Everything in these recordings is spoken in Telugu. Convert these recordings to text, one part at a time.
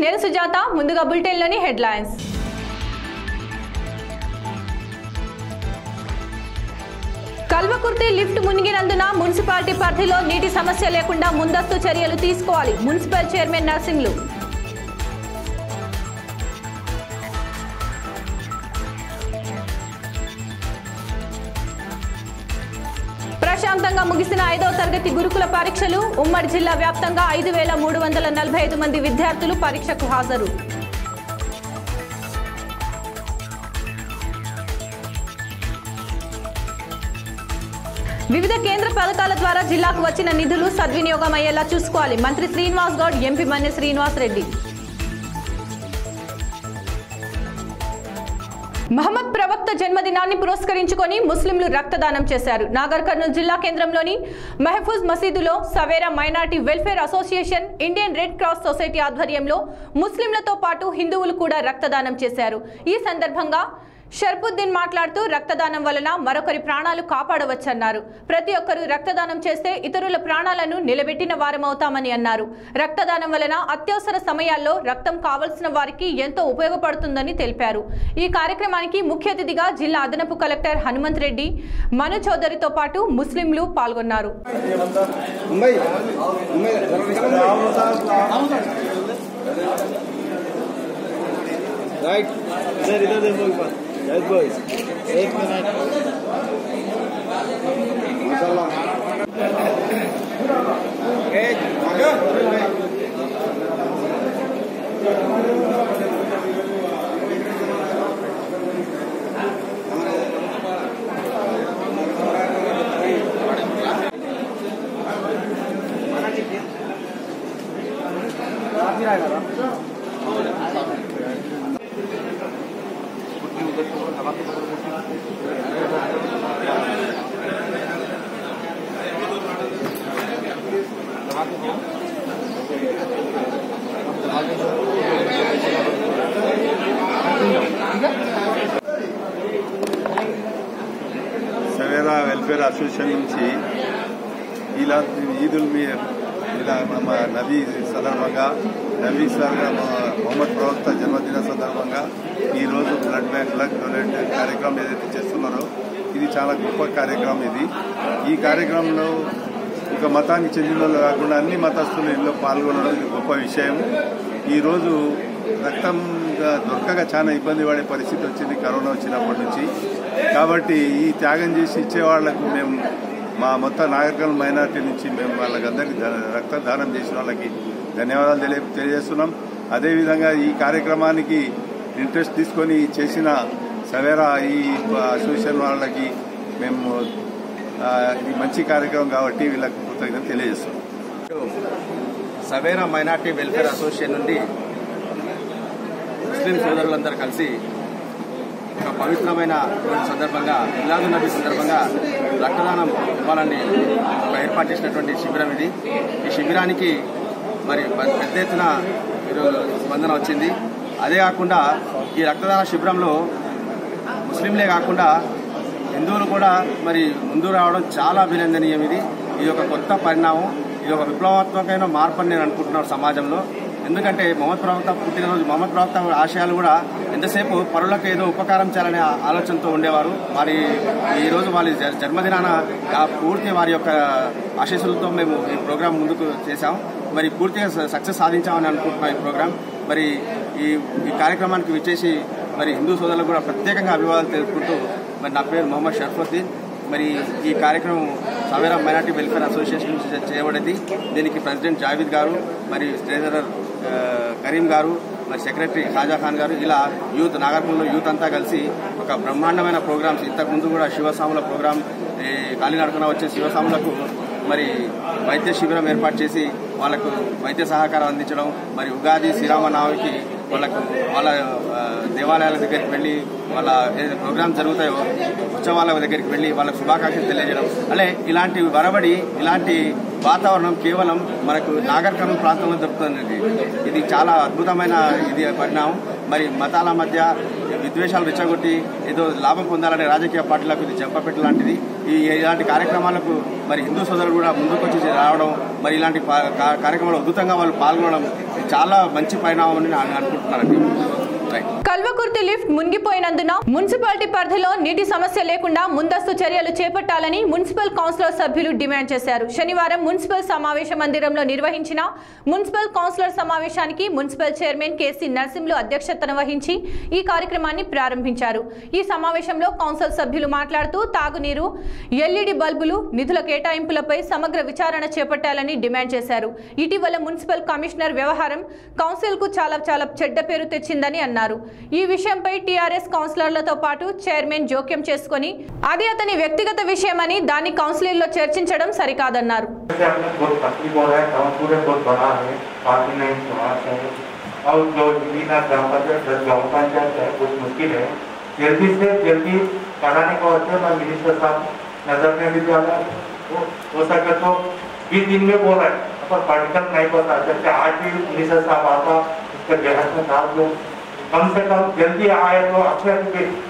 నేను సుజాత. ముందుగా బులెటిన్లోని హెడ్లైన్స్. కల్వకుర్తి లిఫ్ట్ మునిగినందున మున్సిపాలిటీ పరిధిలో నీటి సమస్య లేకుండా ముందస్తు చర్యలు తీసుకోవాలి. Municipal chairman Narsinglu. ప్రశాంతంగా ముగిసిన 5వ తరగతి గురుకుల పరీక్షలు. ఉమ్మడి జిల్లా వ్యాప్తంగా 5345 మంది విద్యార్థులు పరీక్షకు హాజరు. వివిధ కేంద్ర పథకాల ద్వారా జిల్లాకు వచ్చిన నిధులు సద్వినియోగం అయ్యేలా చూసుకోవాలి. మంత్రి శ్రీనివాస్ గౌడ్, ఎంపీ మన్నె శ్రీనివాస్ రెడ్డి. మహమ్మద్ ప్రవక్త జన్మదినాన్ని పురస్కరించుకొని ముస్లింలు రక్తదానం చేశారు. నాగర్ కర్నూలు జిల్లా కేంద్రంలోని మహఫూజ్ మసీదులో Savera minority welfare association, Indian red cross society ఆధ్వర్యంలో ముస్లింలతో పాటు హిందువులు కూడా రక్తదానం చేశారు. ఈ సందర్భంగా షర్ఫుద్దీన్ మాట్లాడుతూ రక్తదానం వలన మరొకరి ప్రాణాలు కాపాడవచ్చన్నారు. ప్రతి ఒక్కరూ రక్తదానం చేస్తే ఇతరుల ప్రాణాలను నిలబెట్టిన వారమవుతామని అన్నారు. రక్తదానం వలన అత్యవసర సమయాల్లో రక్తం కావలసిన వారికి ఎంతో ఉపయోగపడుతుందని తెలిపారు. ఈ కార్యక్రమానికి ముఖ్య అతిథిగా జిల్లా అదనపు కలెక్టర్ హనుమంత్ రెడ్డి, మను చౌదరితో పాటు ముస్లింలు పాల్గొన్నారు. Yes, boys. 1 minute. Mashallah. Hey, Savera welfare association నుంచి ఇలా ఈదుల్ ఇలా నబీ సందర్భంగా నబీ సార్ మొహమ్మద్ ప్రవక్త జన్మదిన సందర్భంగా ఈరోజు బ్లడ్ డొనేట్ కార్యక్రమం ఏదైతే చేస్తున్నారో ఇది చాలా గొప్ప కార్యక్రమం. ఈ కార్యక్రమంలో ఒక మతానికి చెందిన వాళ్ళు కాకుండా అన్ని మతస్థులు ఇందులో పాల్గొనడం ఇది గొప్ప విషయం. ఈరోజు రక్తం దొరకగా చాలా ఇబ్బంది పడే పరిస్థితి వచ్చింది కరోనా వచ్చినప్పటి నుంచి. కాబట్టి ఈ త్యాగం చేసి ఇచ్చే వాళ్లకు మేము మా మొత్తం నాగర్ కర్నూలు మైనార్టీ నుంచి మేము వాళ్ళకందరికీ రక్తదానం చేసిన వాళ్ళకి ధన్యవాదాలు తెలియజేస్తున్నాం. అదేవిధంగా ఈ కార్యక్రమానికి ఇంట్రెస్ట్ తీసుకొని చేసిన సవేరా ఈ అసోసియేషన్ వాళ్ళకి మేము ఇది మంచి కార్యక్రమం కాబట్టి వీళ్ళకి కృతజ్ఞత తెలియజేస్తున్నాం. సవేరా మైనార్టీ వెల్ఫేర్ అసోసియేషన్ నుండి ముస్లిం సోదరులందరూ కలిసి ఒక పవిత్రమైన సందర్భంగా మిలాదున్ నబీ సందర్భంగా రక్తదానం ఇవ్వాలని ఏర్పాటు చేసినటువంటి శిబిరం ఇది. ఈ శిబిరానికి మరి పెద్ద ఎత్తున స్పందన వచ్చింది. అదే కాకుండా ఈ రక్తదాన శిబిరంలో ముస్లింలే కాకుండా హిందువులు కూడా మరి ముందు రావడం చాలా అభినందనీయం. ఇది ఒక కొత్త పరిణామం, ఇది ఒక విప్లవాత్మకమైన మార్పు అని నేను అనుకుంటున్నాను సమాజంలో. ఎందుకంటే మొహమ్మద్ ప్రవక్త పుట్టినరోజు, మొహమ్మద్ ప్రవక్త ఆశయాలు కూడా ఎంతసేపు పరులకు ఏదో ఉపకారం చేయాలనే ఆలోచనతో ఉండేవారు. మరి ఈరోజు వాళ్ళ జన్మదినాన పూర్తి వారి యొక్క ఆశీస్సులతో మేము ఈ ప్రోగ్రాం ముందుకు చేశాం. మరి పూర్తిగా సక్సెస్ సాధించామని అనుకుంటున్నాం ఈ ప్రోగ్రాం. మరి ఈ కార్యక్రమానికి విచ్చేసి మరి హిందూ సోదరులకు కూడా ప్రత్యేకంగా అభివాదాలు తెలుపుకుంటూ మరి నా పేరు మొహమ్మద్ షర్ఫుద్దీన్. మరి ఈ కార్యక్రమం సవేరా మైనార్టీ వెల్ఫేర్ అసోసియేషన్ నుంచి చేయబడింది. దీనికి ప్రెసిడెంట్ జావీద్ గారు, మరి ట్రెజరర్ కరీం గారు, మరి సెక్రటరీ షాజాఖాన్ గారు, ఇలా యూత్ నాగర్ కర్నూలు యూత్ అంతా కలిసి ఒక బ్రహ్మాండమైన ప్రోగ్రామ్స్, ఇంతకుముందు కూడా శివస్వాముల ప్రోగ్రాం కాలినడకన వచ్చే శివస్వాములకు మరి వైద్య శిబిరం ఏర్పాటు చేసి వాళ్లకు వైద్య సహకారం అందించడం, మరి ఉగాది శ్రీరామనవమికి వాళ్ళ దేవాలయాల దగ్గరికి వెళ్లి వాళ్ళ ఏదైతే ప్రోగ్రామ్స్ జరుగుతాయో ఉత్సవాల దగ్గరికి వెళ్లి వాళ్ళకు శుభాకాంక్షలు తెలియజేయడం. అలా ఇలాంటి వరబడి ఇలాంటి వాతావరణం కేవలం మనకు నాగర్ కర్నూలు ప్రాంతంలో దొరుకుతుంది. ఇది చాలా అద్భుతమైన పరిణామం. మరి మతాల మధ్య విద్వేషాలు రెచ్చగొట్టి ఏదో లాభం పొందాలనే రాజకీయ పార్టీలకు ఇది చెంపపెట్టు లాంటిది. ఇలాంటి కార్యక్రమాలకు మరి హిందూ సోదరులు కూడా ముందుకొచ్చి రావడం, మరి ఇలాంటి కార్యక్రమాలు అద్భుతంగా వాళ్ళు పాల్గొనడం చాలా మంచి పరిణామం అని అనుకుంటున్నానండి. కల్వకుర్తి లిఫ్ట్ మునిగిపోయినందున మున్సిపాలిటీ పరిధిలో నీటి సమస్య లేకుండా ముందస్తు చర్యలు చేపట్టాలని మున్సిపల్ కౌన్సిలర్ సభ్యులు డిమాండ్ చేశారు. శనివారం మున్సిపల్ సమావేశ మందిరంలో నిర్వహించిన మున్సిపల్ కౌన్సిలర్ సమావేశానికి మున్సిపల్ చైర్మన్ కేసీ నరసింహులు అధ్యక్షతన వహించి ఈ కార్యక్రమాన్ని ప్రారంభించారు. ఈ సమావేశంలో కౌన్సిల్ సభ్యులు మాట్లాడుతూ తాగునీరు, ఎల్ఈడి బల్బులు నిధుల కేటాయింపులపై సమగ్ర విచారణ చేపట్టాలని డిమాండ్ చేశారు. ఇటీవల మున్సిపల్ కమిషనర్ వ్యవహారం కౌన్సిల్ కు చాలా చెడ్డ పేరు తెచ్చిందని అన్నారు. ఈ విషయంపై టీఆర్ఎస్ కౌన్సిలర్లతో పాటు చైర్మన్ జోక్యం చేసుకుని అది అతని వ్యక్తిగత విషయమని దాన్ని కౌన్సిల్లో చర్చించడం సరికాదన్నారు. कम से कम जल्दी आए तो अक्सर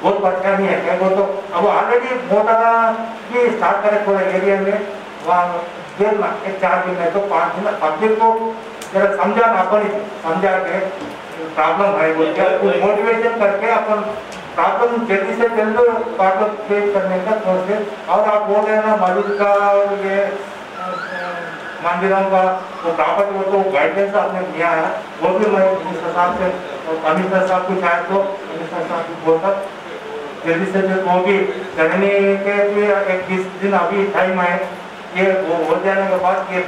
बहुत परेशानी है क्या वो तो अब ऑलरेडी मोटर की स्टार्ट करे थोड़े एरिया में वहाँ देर लगते 4 दिन में तो 5 दिन पब्लिक को जरा समझाना अपन समझा के प्रॉब्लम है वो मोटिवेशन करके अपन प्रॉब्लम जल्दी से जल्दी प्रॉब्लम फेस करने का सोचे। और आप बोल रहे हैं ना मस्जिद का ये मंदिरों का वो प्रॉपर्टी वो तो गाइडलाइंस आपने दिया है वो भी मैं मिनिस्टर साहब से कमिश्नर साहब को चाहे तो मिनिस्टर साहब को बोलकर जल्दी से जल्द वो भी करने के लिए 21 दिन अभी टाइम है। ये वो हो जाने के बाद ये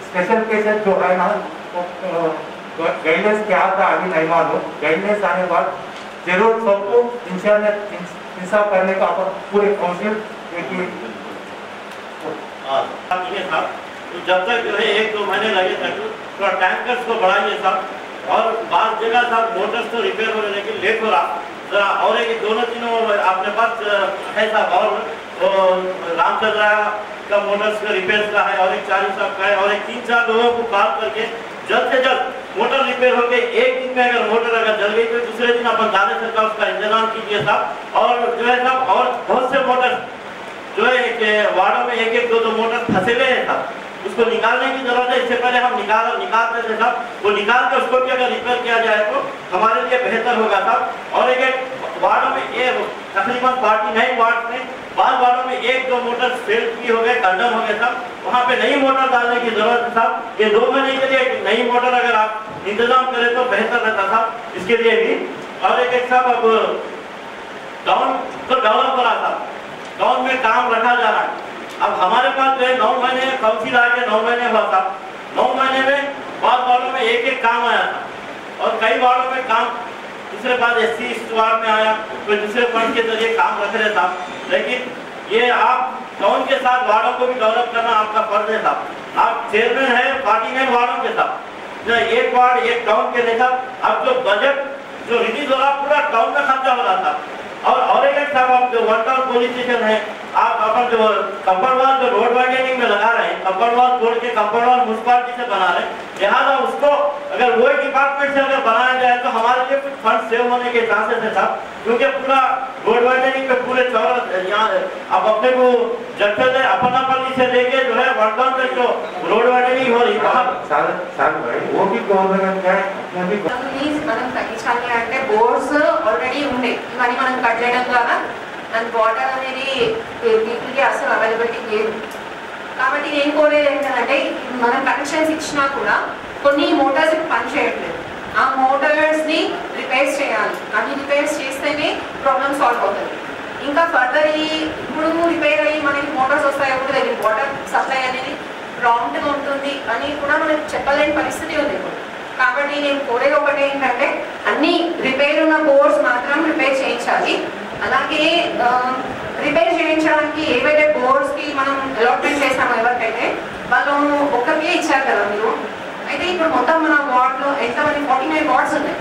स्पेशल केसेस जो है ना गाइडलाइंस क्या था अभी नहीं मालूम। गाइडलाइंस आने के बाद जरूर सबको इंसाफ करने का अपन पूरे काउंसिल तो जब तक जो है 1-2 महीने लगे तक थोड़ा टैंकर्स को बढ़ाइए साहब। और बात जगह साहब मोटर्स तो रिपेयर होने लेकिन लेट हो रहा जरा और एक 2-3 अपने पास है साहब। और रामचंद्रा का मोटर्स का रिपेयर का है और एक 40 साहब का है और एक 3-4 लोगों को कॉल करके जल्द से जल्द मोटर रिपेयर हो गई। एक दिन में अगर मोटर अगर जल गई तो दूसरे दिन अपन दाने सर का उसका इंतजाम कीजिए साहब। और जो है साहब और बहुत से मोटर जो है वार्डों में 1-1, 2-2 मोटर फंसे हुए हैं साहब, उसको निकालने की जरूरत है। इससे पहले हम निकालते थे साहब, वो निकाल के उसको भी अगर रिपेयर किया जाए तो हमारे लिए बेहतर होगा साहब। और एक वार्डों में तकरीबन 49 वार्ड में बाद वार्डों में 1-2 मोटर फेल भी हो गए, कंडम हो गए साहब, वहाँ पे नई मोटर डालने की जरूरत है साहब। ये 2 महीने के लिए नई मोटर अगर आप इंतजाम करें तो बेहतर रहता साहब इसके लिए भी। और एक साहब अब टाउन को डेवलप करा साहब, टाउन में काम रखा जा रहा है। अब हमारे पास जो है 9 महीने काउंसिल आ गया, 9 महीने हुआ था। 9 महीने में बाद वार्डों में 1-1 काम आया था और कई वार्डों में काम दूसरे बाद SC वार्ड में आया तो दूसरे फंड के जरिए काम रख रहे था। लेकिन ये आप टाउन के साथ वार्डों को भी डेवलप करना आपका फर्ज है साहब। आप चेयरमैन है 49 वार्डों के साथ, एक वार्ड एक टाउन के नहीं साहब। अब जो बजट जो रिलीज हो रहा पूरा टाउन में खर्चा हो रहा था। और एक साहब आप जो 1 टाउन पुलिस स्टेशन है आप अपन जो कंपड़वाल जो रोड वाइडनिंग में लगा रहे हैं, कंपड़वाल छोड़ के कंपड़वाल म्युनिसिपालिटी से बना रहे हैं, लिहाजा उसको अगर वही डिपार्टमेंट से अगर बनाया जाए तो हमारे लिए कुछ फंड सेव होने के चांसेस है साहब। क्योंकि पूरा रोड वाइडनिंग पे पूरे चौराहा यहाँ अब अपने को जट्टे से अपनापल्ली से लेके जो है 1 टाउन तक जो रोड वाइडनिंग हो रही वहाँ वो भी गवर्नमेंट है మనం తగ్గించాలి అంటే బోర్డ్స్ ఆల్రెడీ ఉన్నాయి, ఇవన్నీ మనం కట్ చేయడం ద్వారా దాని వాటర్ అనేది పీపుల్కి అసలు అవైలబిలిటీ లేదు. కాబట్టి నేను కోరేది ఏంటంటే మనం కనెక్షన్స్ ఇచ్చినా కూడా కొన్ని మోటార్స్ పని చేయట్లేదు, ఆ మోటార్స్ని రిపేర్స్ చేయాలి. అన్ని రిపేర్స్ చేస్తేనే ప్రాబ్లమ్ సాల్వ్ అవుతుంది. ఇంకా ఫర్దర్ ఇప్పుడు రిపేర్ అయ్యి మనకి మోటార్స్ వస్తాయో కూడా తెలియదు, వాటర్ సప్లై అనేది ప్రాంప్ట్గా ఉంటుంది అని కూడా మనకి చెప్పలేని పరిస్థితి ఉంది ఇప్పుడు. కాబట్టి నేను కోరేది ఒకటి ఏంటంటే అన్ని రిపేర్ ఉన్న బోర్డ్స్ మాత్రం రిపేర్ చేయించాలి. అలాగే రిపేర్ చేయించడానికి ఏవైతే బోర్డ్స్కి మనం అలాట్మెంట్ చేసామో ఎవరికైతే వాళ్ళు ఒక్కరికే ఇచ్చారు కదా మీరు, అయితే ఇప్పుడు మొత్తం మన వార్డ్లో ఎంతమంది 49 వార్డ్స్ ఉన్నాయి.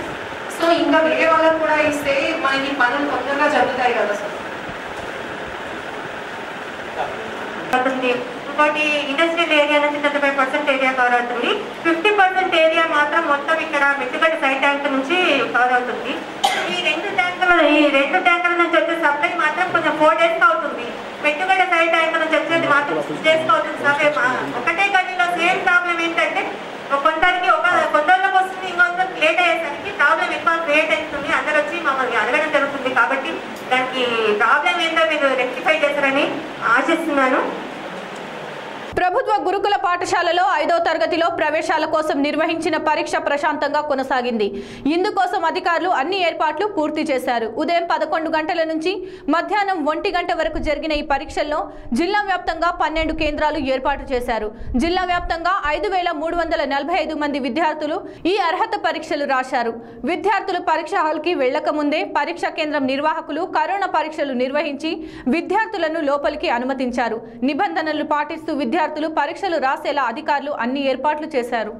సో ఇంకా వేరే వాళ్ళకు కూడా ఇస్తే మనకి పనులు తొందరగా జరుగుతాయి కదా సార్. ఇంకోటి ఇండస్ట్రియల్ ఏరియా నుంచి 35% ఏరియా కవర్ అవుతుంది, 50% ఏరియా మాత్రం మొత్తం ఇక్కడ మెట్టుగడ్డ సైడ్ ట్యాంక్ నుంచి కవర్ అవుతుంది. ఈ రెండు ట్యాంకుల నుంచి వచ్చే సప్లై మాత్రం కొంచెం 4 days అవుతుంది. మెట్టుగడ్డ సైడ్ ట్యాంక్ నుంచి వచ్చేది మాత్రం 6 days అవుతుంది. ఒకటే గదిలో సేమ్ ప్రాబ్లం ఏంటంటే కొందరికి కొందరికి ఎక్కువ క్రియేట్ అవుతుంది, అందరు వచ్చి మమ్మల్ని అడగడం జరుగుతుంది. కాబట్టి దానికి ప్రాబ్లం ఏంటో మీరు రెక్టిఫై చేస్తారని ఆశిస్తున్నాను. ప్రభుత్వ గురుకుల పాఠశాలలో 5వ తరగతిలో ప్రవేశాల కోసం నిర్వహించిన పరీక్ష ప్రశాంతంగా కొనసాగింది. ఇందుకోసం అధికారులు అన్ని ఏర్పాట్లు పూర్తి చేశారు. ఉదయం 11 గంటల నుంచి మధ్యాహ్నం 1 గంట వరకు జరిగిన ఈ పరీక్షల్లో జిల్లా వ్యాప్తంగా 12 కేంద్రాలు ఏర్పాటు చేశారు. జిల్లా వ్యాప్తంగా 5345 మంది విద్యార్థులు ఈ అర్హత పరీక్షలు రాశారు. విద్యార్థులు పరీక్ష హాల్కి వెళ్లక ముందే పరీక్షా కేంద్రం నిర్వాహకులు కరోనా పరీక్షలు నిర్వహించి విద్యార్థులను లోపలికి అనుమతించారు. నిబంధనలు పాటిస్తూ విద్యార్థులు పరీక్షలు రాసేలా అధికారులు అన్ని ఏర్పాట్లు చేశారు.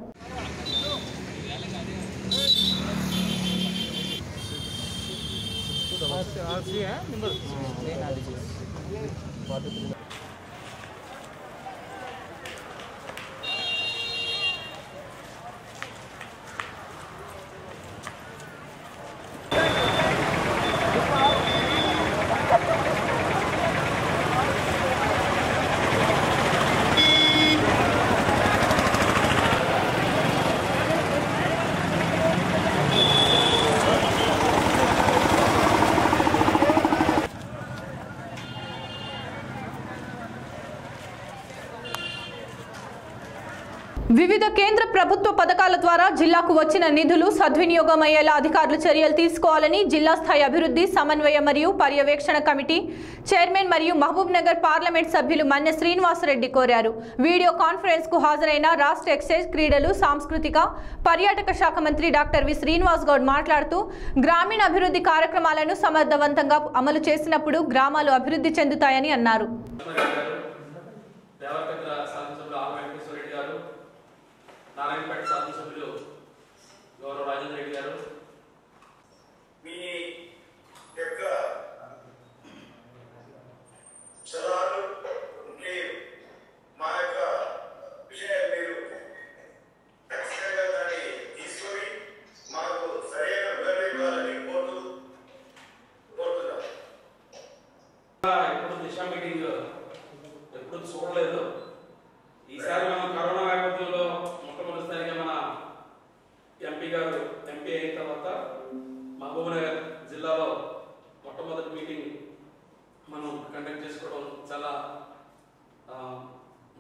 వివిధ కేంద్ర ప్రభుత్వ పథకాల ద్వారా జిల్లాకు వచ్చిన నిధులు సద్వినియోగం అయ్యేలా అధికారులు చర్యలు తీసుకోవాలని జిల్లా స్థాయి అభివృద్ధి సమన్వయ మరియు పర్యవేక్షణ కమిటీ చైర్మన్ మరియు మహబూబ్ నగర్ పార్లమెంట్ సభ్యులు మన్నె శ్రీనివాసరెడ్డి కోరారు. వీడియో కాన్ఫరెన్స్ కు హాజరైన రాష్ట్ర ఎక్సైజ్, క్రీడలు, సాంస్కృతిక, పర్యాటక శాఖ మంత్రి డాక్టర్ వి శ్రీనివాస్ గౌడ్ మాట్లాడుతూ గ్రామీణ అభివృద్ధి కార్యక్రమాలను సమర్థవంతంగా అమలు చేసినప్పుడు గ్రామాలు అభివృద్ధి చెందుతాయని అన్నారు. నారాయణపేట శాసనసభ్యులు గౌరవ రాజేంద్ర రెడ్డి గారు, మీ యొక్క సలహాలు మా యొక్క విషయాలు మీరు ఖచ్చితంగా దాన్ని తీసుకొని మాకు సరైన వివరణ ఇవ్వాలని కోరుతున్నాం. ఎప్పుడు దిశ మీటింగ్ ఎప్పుడు చూడలేదు. ఈసారి మనం కరోనా నేపథ్యంలో మొట్టమొదటిసారిగా మన ఎంపీ గారు ఎంపీ అయిన తర్వాత మహబూబ్ నగర్ జిల్లాలో మొట్టమొదటి మీటింగ్ మనం కండక్ట్ చేసుకోవడం చాలా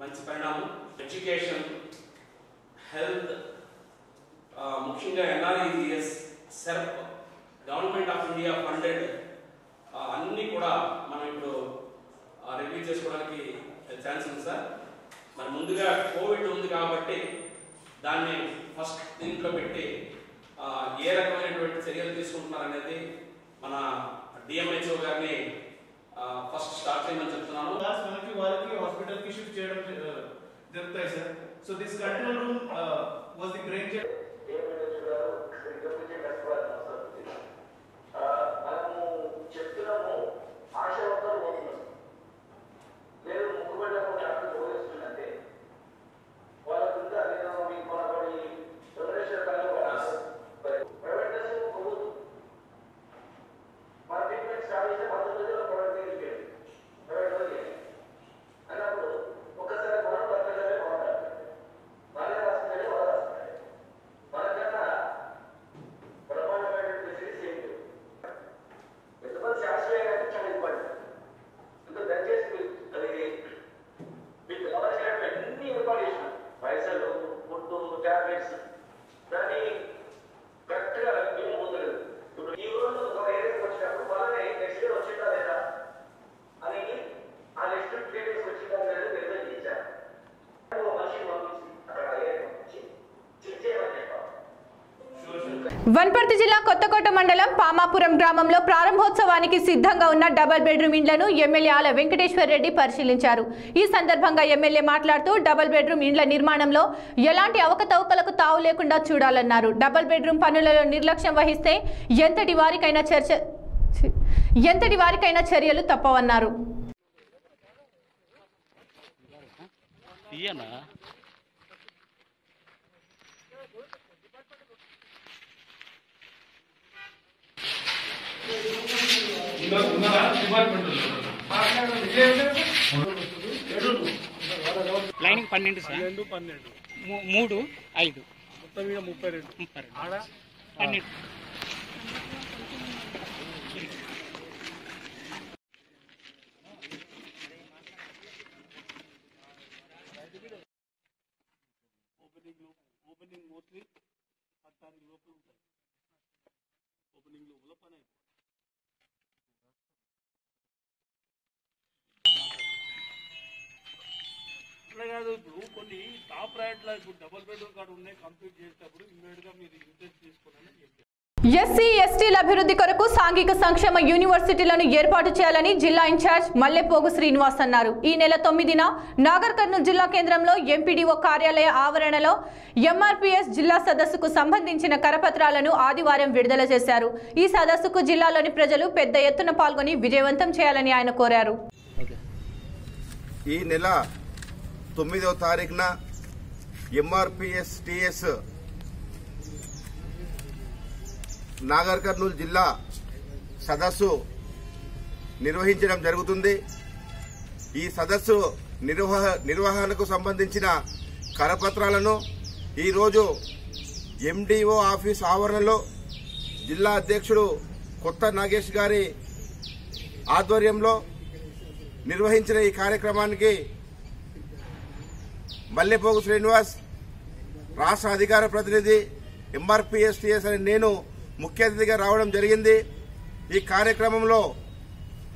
మంచి పరిణామం. ఎడ్యుకేషన్, హెల్త్, ముఖ్యంగా NREGS, SERP, government of India funded అన్నీ కూడా మనం ఇప్పుడు రివ్యూ చేసుకోవడానికి ఛాన్స్ ఉంది సార్. మరి ముందుగా కోవిడ్ ఉంది కాబట్టి దాన్ని ఫస్ట్ దీంట్లో పెట్టి ఏ రకమైనటువంటి చర్యలు తీసుకుంటున్నారనేది మన డిఎంహెచ్ఓ గారిని ఫస్ట్ స్టార్ట్ చేయమని చెప్తున్నాను. మనకి వాళ్ళకి హాస్పిటల్ కి షిఫ్ట్ చేయడం జరుగుతాయి sir. So this control room was the great మనము చెప్తున్నాము ఆశావర్తలు పోతున్నాం. లేదు ముక్కుబడి డాక్టర్ పోలిస్తుందంటే వాళ్ళ నేను మీకు కొనబడి తొలరేశ్వర ప్రైవేట్ మన ట్రీట్మెంట్ స్టార్ట్ చేస్తే 19 ప్రైవేట్ వెళ్ళిపోయింది. ప్రైవేట్ అన్నప్పుడు ఒకసారి మనం డాక్టర్లే బాగుంటారు, వాళ్ళే రాసుకుంటే వాళ్ళు రాసుకుంటారు. మనకన్నా బ్రహ్మాండమైన ఫెసిలిటీస్ ఏంటి ఎంతమంది శాస్త్రీయంగా చాలా ఇంపార్టెంట్. ఇంకా దయచేసి అది మీకు కావాల్సినటువంటి అన్ని ఏర్పాటు చేసినాం. పైసలు, ఫుడ్, టాబ్లెట్స్ దాన్ని కరెక్ట్గా మేము పొందలేదు. ఇప్పుడు ఈ రోజు ఒక ఏరియాకి వచ్చినప్పుడు వాళ్ళనే నెక్స్ట్ డే వచ్చిందా లేదా అనేది ఆ నెక్స్ట్ 3 days వచ్చిందా లేదా నిర్ణయం చేశారు. మనిషిని పంపించి అక్కడ ఏరియా పంపించి చెక్ చేయమని చెప్పారు. వనపర్తి జిల్లా కొత్తకోట మండలం పామాపురం గ్రామంలో ప్రారంభోత్సవానికి సిద్ధంగా ఉన్న డబుల్ బెడ్రూమ్ ఇండ్లను ఎమ్మెల్యే ఆల వెంకటేశ్వర్ రెడ్డి పరిశీలించారు. ఈ సందర్భంగా ఎమ్మెల్యే మాట్లాడుతూ డబుల్ బెడ్రూమ్ ఇండ్ల నిర్మాణంలో ఎలాంటి అవకతవకలకు తావు లేకుండా చూడాలన్నారు. డబుల్ బెడ్రూమ్ పనులలో నిర్లక్ష్యం వహిస్తే ఎంతటి వారికైనా చర్యలు తప్పవన్నారు. లైనింగ్ 12 సార్, 3, 5 మొత్తం 32 12. అట్లా కాదు. ఇప్పుడు కొన్ని టాప్ రైట్లో ఇప్పుడు డబుల్ బెడ్రూమ్ కార్డు ఉన్నాయి, కంప్లీట్ చేసేటప్పుడు ఇమ్మీడియట్గా మీరు ఇంట్రెస్ట్ తీసుకోవాలని చెప్పారు. ఎస్సీ ఎస్టీల అభివృద్ధి కొరకు సాంఘిక సంక్షేమ యూనివర్సిటీలను ఏర్పాటు చేయాలని జిల్లా ఇన్ఛార్జ్ మల్లెపోగు శ్రీనివాస్ అన్నారు. ఈ నెల 9న నాగర్ కర్నూలు జిల్లా కేంద్రంలో ఎంపీడీఓ కార్యాలయ ఆవరణలో ఎంఆర్పీఎస్ జిల్లా సదస్సుకు సంబంధించిన కరపత్రాలను ఆదివారం విడుదల చేశారు. ఈ సదస్సుకు జిల్లాలోని ప్రజలు పెద్ద ఎత్తున పాల్గొని విజయవంతం చేయాలని ఆయన కోరారు. ఈ నెల 9వ తారీఖున ఎంఆర్పీఎస్ టిఎస్ నాగర్ కర్నూలు జిల్లా సదస్సు నిర్వహించడం జరుగుతుంది. ఈ సదస్సు నిర్వహణకు సంబంధించిన కరపత్రాలను ఈరోజు ఎండిఓ ఆఫీస్ ఆవరణలో జిల్లా అధ్యక్షుడు కొత్త నాగేష్ గారి ఆధ్వర్యంలో నిర్వహించిన ఈ కార్యక్రమానికి మల్లెపోగు శ్రీనివాస్, రాష్ట్ర అధికార ప్రతినిధి, ఎంఆర్పీఎస్టీఎస్ అని నేను ముఖ్య అతిథిగా రావడం జరిగింది. ఈ కార్యక్రమంలో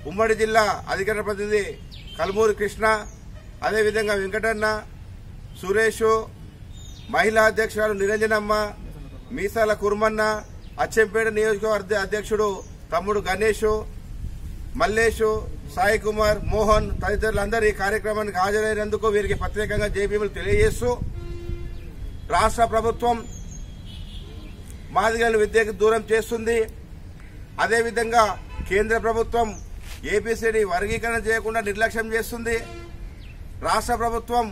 ఉమ్మడి జిల్లా అధికార ప్రతినిధి కల్మూరి కృష్ణ, అదేవిధంగా వెంకటన్న, సురేష్, మహిళా అధ్యక్షురాలు నిరంజనమ్మ, మీసాల కుర్మన్న, అచ్చంపేట నియోజకవర్గ అధ్యక్షుడు తమ్ముడు గణేష్, మల్లేష్, సాయి కుమార్, మోహన్ తదితరులందరూ ఈ కార్యక్రమానికి హాజరైనందుకు వీరికి ప్రత్యేకంగా జైభీములు తెలియజేస్తూ, రాష్ట్ర ప్రభుత్వం మాదిగలను విద్యకు దూరం చేస్తుంది. అదేవిధంగా కేంద్ర ప్రభుత్వం ఏబీసీడీ వర్గీకరణ చేయకుండా నిర్లక్ష్యం చేస్తుంది. రాష్ట్ర ప్రభుత్వం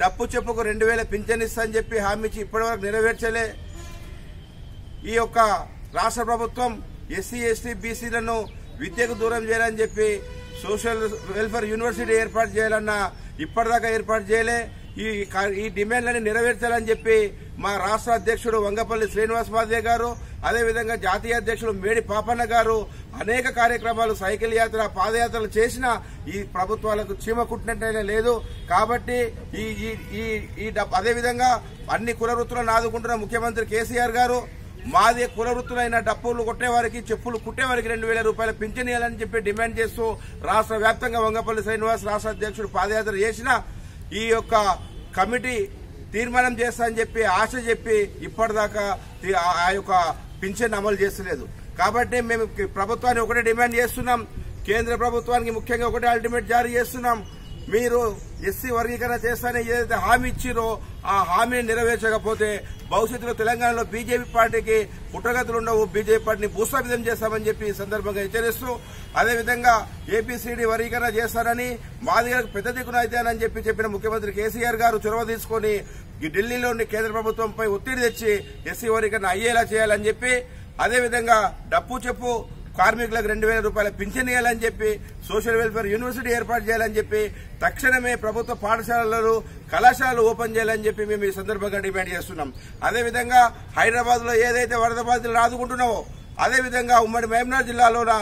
డప్పు చెప్పుకు 2000 పింఛన్ ఇస్తామని చెప్పి హామీ ఇచ్చి ఇప్పటివరకు నెరవేర్చలే. ఈ యొక్క రాష్ట్ర ప్రభుత్వం ఎస్సీ ఎస్టీ బీసీలను విద్యకు దూరం చేయాలని చెప్పి సోషల్ వెల్ఫేర్ యూనివర్సిటీ ఏర్పాటు చేయాలన్నా ఇప్పటిదాకా ఏర్పాటు చేయలే. ఈ డిమాండ్లని నెరవేర్చాలని చెప్పి మా రాష్ట్ర అధ్యక్షుడు వంగపల్లి శ్రీనివాస్ మాదే గారు, అదేవిధంగా జాతీయ అధ్యక్షుడు మేడి పాపన్న గారు అనేక కార్యక్రమాలు, సైకిల్ యాత్ర, పాదయాత్రలు చేసినా ఈ ప్రభుత్వాలకు చీమ కుట్టినట్టయినా లేదు. కాబట్టి అదేవిధంగా అన్ని కుల వృత్తులను ఆదుకుంటున్న ముఖ్యమంత్రి కేసీఆర్ గారు మాదే కుల వృత్తులైన డప్పులు కొట్టేవారికి, చెప్పులు కుట్టేవారికి 2000 రూపాయల పింఛన్ ఇవ్వాలని చెప్పి డిమాండ్ చేస్తూ రాష్ట్ర వ్యాప్తంగా వంగపల్లి శ్రీనివాస్ రాష్ట్ర అధ్యక్షుడు పాదయాత్ర చేసిన ఈ యొక్క కమిటీ తీర్మానం చేస్తామని చెప్పి ఆశ చెప్పి ఇప్పటిదాకా ఆ యొక్క పింఛన్ అమలు చేస్తలేదు. కాబట్టి మేము ప్రభుత్వాన్ని ఒకటే డిమాండ్ చేస్తున్నాం, కేంద్ర ప్రభుత్వానికి ముఖ్యంగా ఒకటే అల్టిమేట్ జారీ చేస్తున్నాం. మీరు ఎస్సీ వర్గీకరణ చేస్తానని ఏదైతే హామీ ఇచ్చిరో ఆ హామీని నెరవేర్చకపోతే భవిష్యత్తులో తెలంగాణలో బీజేపీ పార్టీకి పుట్టగతులు ఉండవు, బీజేపీ పార్టీని భూస్థాపితం చేస్తామని చెప్పి ఈ సందర్భంగా హెచ్చరిస్తూ, అదేవిధంగా ఏపీసీడీ వర్గీకరణ చేస్తారని మాదిగలకు పెద్ద దిక్కున అయితేనని చెప్పిన ముఖ్యమంత్రి కేసీఆర్ గారు చొరవ తీసుకుని ఢిల్లీలోని కేంద్ర ప్రభుత్వంపై ఒత్తిడి తెచ్చి ఎస్సీ వర్గీకరణ అయ్యేలా చేయాలని చెప్పి, అదేవిధంగా డప్పు చెప్పు కార్మికులకు 2000 రూపాయల పింఛన్ ఇవ్వాలని చెప్పి, సోషల్ వెల్ఫేర్ యూనివర్సిటీ ఏర్పాటు చేయాలని చెప్పి, తక్షణమే ప్రభుత్వ పాఠశాలలు, కళాశాలలు ఓపెన్ చేయాలని చెప్పి మేము ఈ సందర్భంగా డిమాండ్ చేస్తున్నాం. అదేవిధంగా హైదరాబాద్ లో ఏదైతే వరద బాధితులను ఆదుకుంటున్నామో అదేవిధంగా ఉమ్మడి మహబూబ్నగర్ జిల్లాలోన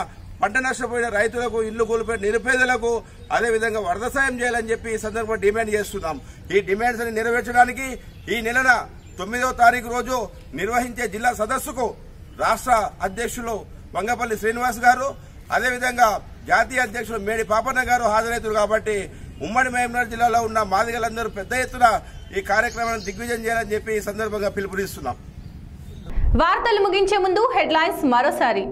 పంట నష్టపోయిన రైతులకు, ఇల్లు కూలిపోయిన నిరుపేదలకు అదేవిధంగా వరద సాయం చేయాలని చెప్పి ఈ సందర్భంగా డిమాండ్ చేస్తున్నాం. ఈ డిమాండ్స్ ని నెరవేర్చడానికి ఈ నెల 9వ తారీఖు రోజు నిర్వహించే జిల్లా సదస్సుకు రాష్ట్ర అధ్యక్షులు వంగపల్లి శ్రీనివాస్ గారు, అదేవిధంగా జాతీయ అధ్యక్షులు మేడి పాపన్న గారు హాజరవుతారు. కాబట్టి ఉమ్మడి మహబూబ్నగర్ జిల్లాలో ఉన్న మాదిగలందరూ పెద్ద ఎత్తున ఈ కార్యక్రమాన్ని దిగ్విజయం చేయాలని చెప్పి ఈ సందర్భంగా పిలుపునిస్తున్నాం. వార్తలు ముగించే ముందు హెడ్లైన్స్ మరోసారి.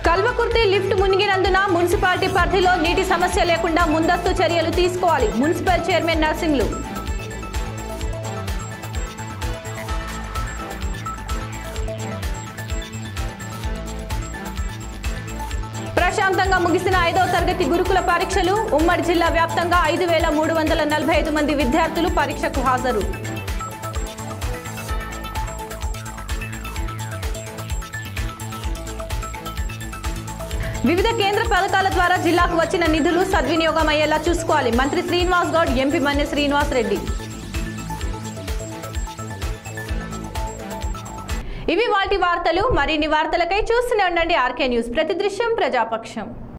కల్వకుర్తి లిఫ్ట్ మునిగినందున మున్సిపాలిటీ పరిధిలో నీటి సమస్య లేకుండా ముందస్తు చర్యలు తీసుకోవాలి, మున్సిపల్ చైర్మన్ నర్సింగ్లు. ప్రశాంతంగా ముగిసిన 5వ తరగతి గురుకుల పరీక్షలు. ఉమ్మడి జిల్లా వ్యాప్తంగా 5345 మంది విద్యార్థులు పరీక్షకు హాజరు. వివిధ కేంద్ర పథకాల ద్వారా జిల్లాకు వచ్చిన నిధులు సద్వినియోగం అయ్యేలా చూసుకోవాలి, మంత్రి శ్రీనివాస్ గౌడ్, ఎంపీ మన్నె శ్రీనివాస్ రెడ్డి. ఇవి వాటి వార్తలు. మరిన్ని వార్తలకై చూస్తూనే ఉండండి ఆర్కే న్యూస్, ప్రతి దృశ్యం ప్రజాపక్షం.